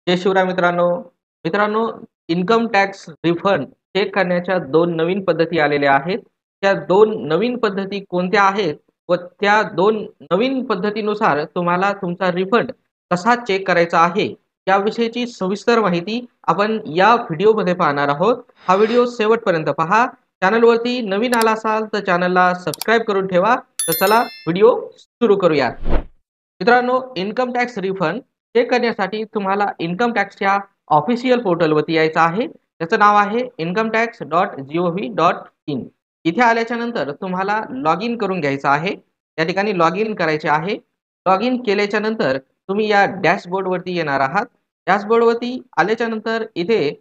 जय शिवराय मित्रांनो. मित्रांनो, income tax refund check करण्याच्या 2 नवीन पद्धती आलेल्या आहेत. त्या 2 नवीन पद्धती कोणत्या आहेत व त्या 2 नवीन पद्धतीनुसार तुम्हाला तुमचा रिफंड कसा चेक करायचा आहे, याविषयीची सविस्तर माहिती आपण या व्हिडिओमध्ये पाहणार आहोत. हा व्हिडिओ शेवटपर्यंत पहा. चॅनलवरती नवीन आला असाल तर चॅनलला सबस्क्राईब करून ठेवा. तर चला व्हिडिओ सुरू करूयात. मित्रांनो, इन्कम टॅक्स रिफंड चेक करण्यासाठी तुम्हाला इन्कम टॅक्सच्या ऑफिशियल पोर्टलवरती यायचं आहे. त्याचं नाव आहे incometax.gov.in. इथे आल्याच्या नंतर तुम्हाला लॉग इन करून घ्यायचं आहे. या ठिकाणी लॉग इन करायचे आहे. लॉग इन केल्याच्या नंतर तुम्ही या डॅशबोर्डवरती येणार आहात. डॅशबोर्डवरती आल्याच्या नंतर इथे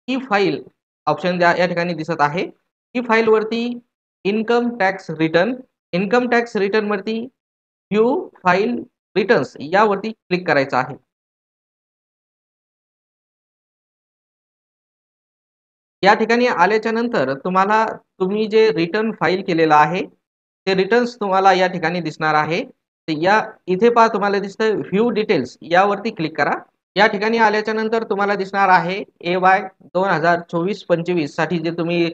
ई फाईल ऑप्शन या ठिकाणी दिसत आहे. ई फाईलवरती इन्कम टॅक्स रिटर्न वरती व्ह्यू फाईल रिटर्न्स यावरती क्लिक करायचं आहे. या ठिकाणी आल्याच्या नंतर तुम्हाला तुम्ही जे रिटर्न फाईल केलेलं आहे ते रिटर्न्स तुम्हाला या ठिकाणी दिसणार आहे. तर या इथे पहा तुम्हाला दिसतं व्ह्यू डिटेल्स यावरती क्लिक करा. या ठिकाणी आल्याच्या नंतर तुम्हाला दिसणार आहे AY 2024-25 साठी जे तुम्ही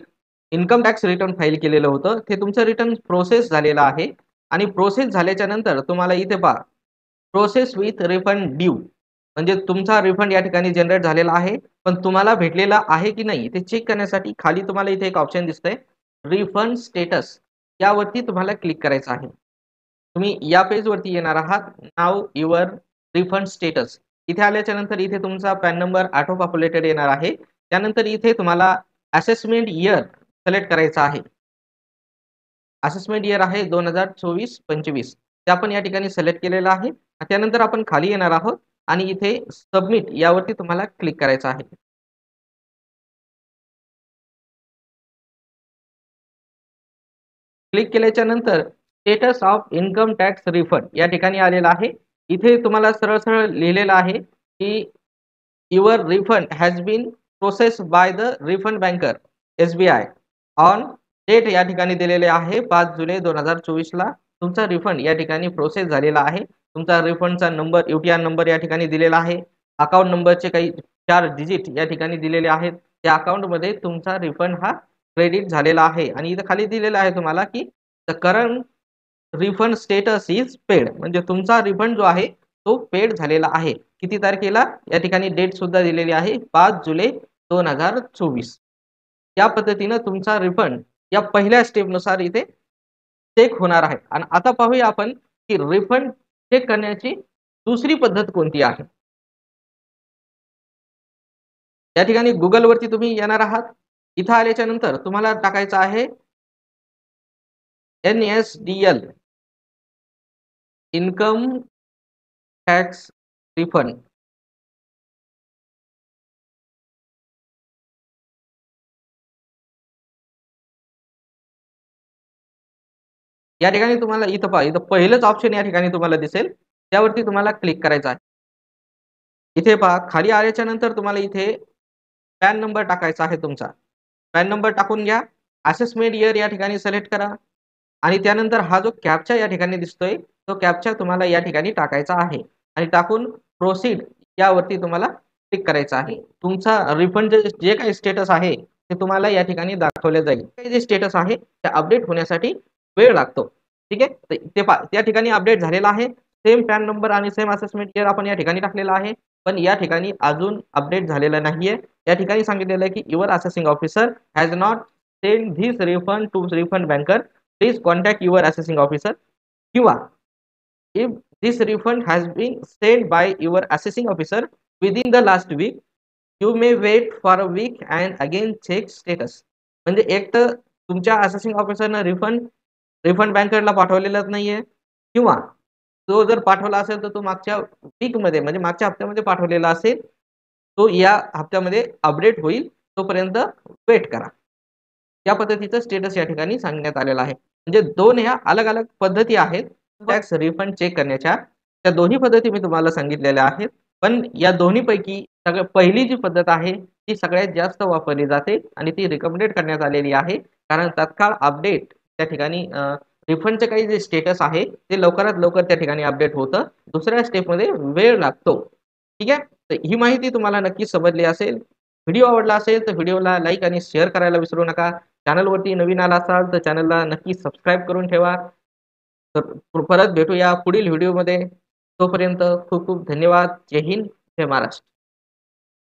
इन्कम टॅक्स रिटर्न फाईल केलेलं होतं ते तुमचं रिटर्न प्रोसेस झालेलं आहे. आणि प्रोसेस झाल्याच्या नंतर तुम्हाला इथे पहा प्रोसेस विथ रिफंड ड्यू, म्हणजे तुमचा रिफंड या ठिकाणी जनरेट झालेला आहे, पण तुम्हाला भेटलेला आहे की नाही ते चेक करण्यासाठी खाली तुम्हाला इथे एक ऑप्शन दिसतंय रिफंड स्टेटस, यावरती तुम्हाला क्लिक करायचं आहे. तुम्ही या पेजवरती येणार आहात. नाव युअर रिफंड स्टेटस इथे आल्याच्या नंतर इथे तुमचा पॅन नंबर ऑटो पॉप्युलेटेड येणार आहे. त्यानंतर इथे तुम्हाला असेसमेंट इयर सिलेक्ट करायचा आहे. असेसमेंट इयर आहे 2024-25, ते आपण या ठिकाणी सिलेक्ट केलेलं आहे. त्यानंतर आपण खाली येणार आहोत आणि इथे सबमिट यावरती तुम्हाला क्लिक करायचं आहे. क्लिक केल्याच्या नंतर status of income tax refund या ठिकाणी आलेला आहे. इथे तुम्हाला सरळ सरळ लिहिलेलं आहे की your refund has been process by the refund banker SBI on date या ठिकाणी दिलेले आहे 5 जुलै 2024 ला तुमचा रिफंड या ठिकाणी प्रोसेस झालेला आहे. तुमचा रिफंडचा नंबर UTR नंबर या ठिकाणी दिलेला आहे. अकाउंट नंबरचे काही 4 डिजिट या ठिकाणी दिलेले आहेत. त्या अकाउंटमध्ये तुमचा रिफंड हा क्रेडिट झालेला आहे आणि इथे खाली दिलेलं आहे तुम्हाला की the current refund status is paid, म्हणजे तुमचा रिफंड जो आहे तो पेड झालेला आहे. किती तारखेला या ठिकाणी डेट सुद्धा दिलेली आहे 5 जुलै 2024. या पद्धतीने तुमचा रिफंड या पहिल्या स्टेप नुसार इथे चेक होणार आहे. आणि आता पाहूया आपण की रिफंड चेक करण्याची दुसरी पद्धत कोणती आहे. या ठिकाणी गुगल वरती तुम्ही येणार आहात. इथं आल्याच्या नंतर तुम्हाला टाकायचं आहे NSDL इन्कम टॅक्स रिफंड. या ठिकाणी तुम्हाला इथं पहा, इथं पहिलंच ऑप्शन या ठिकाणी तुम्हाला दिसेल, त्यावरती तुम्हाला क्लिक करायचं आहे. इथे पहा खाली आल्याच्या नंतर तुम्हाला इथे पॅन नंबर टाकायचा आहे तुमचा. पॅन नंबर टाकून घ्या. असेसमेंट इयर या ठिकाणी सिलेक्ट करा आणि त्यानंतर हा जो कॅप्चा या ठिकाणी दिसतोय तो कॅप्चा तुम्हाला या ठिकाणी टाकायचा आहे आणि टाकून प्रोसीड यावरती तुम्हाला क्लिक करायचं आहे. तुमचा रिफंड जे काही स्टेटस आहे ते तुम्हाला या ठिकाणी दाखवले जाईल. जे स्टेटस आहे ते अपडेट होण्यासाठी वेळ लागतो. ठीक आहे, ते त्या ठिकाणी अपडेट झालेला आहे. सेम पॅन नंबर आणि सेम असेसमेंट इयर आपण या ठिकाणी टाकलेला आहे, पण या ठिकाणी अजून अपडेट झालेला नाहीये. या ठिकाणी सांगितलेलं आहे की your assessing officer has not send this refund to refund banker, please contact your assessing officer, किंवा if this refund has been send by your assessing officer within the last week you may wait for a week and again check status. म्हणजे एक तर तुमच्या assessing ऑफिसरनं refund refund बँकरला पाठवलेलाच नाहीये, किंवा तो जर पाठवला असेल तर तो मागच्या वीकमध्ये म्हणजे मागच्या हप्त्यामध्ये पाठवलेला असेल, तो या हप्त्यामध्ये अपडेट होईल, तोपर्यंत वेट करा. या पद्धतीचं स्टेटस या ठिकाणी सांगण्यात आलेलं आहे. म्हणजे 2 ह्या अलग अलग पद्धती आहेत टॅक्स रिफंड चेक करण्याच्या. त्या दोन्ही पद्धती मी तुम्हाला सांगितलेल्या आहेत. पण या दोन्हीपैकी सगळ्यात पहिली जी पद्धत आहे ती सगळ्यात जास्त वापरली जाते आणि ती रिकमेंडेड करण्यात आलेली आहे, कारण तत्काळ अपडेट त्या ठिकाणी रिफंडचे काही जे स्टेटस आहे ते लवकरात लवकर त्या ठिकाणी अपडेट होतं. दुसऱ्या स्टेपमध्ये वेळ लागतो. ठीक आहे, तर ही माहिती तुम्हाला नक्कीच समजली असेल. व्हिडिओ आवडला असेल तर व्हिडिओला लाईक आणि शेअर करायला विसरू नका. चॅनलवरती नवीन आला असाल तर चॅनलला नक्की सबस्क्राईब करून ठेवा. तर परत भेटूया पुढील व्हिडिओमध्ये. तोपर्यंत खूप खूप धन्यवाद. जय हिंद, जय महाराष्ट्र.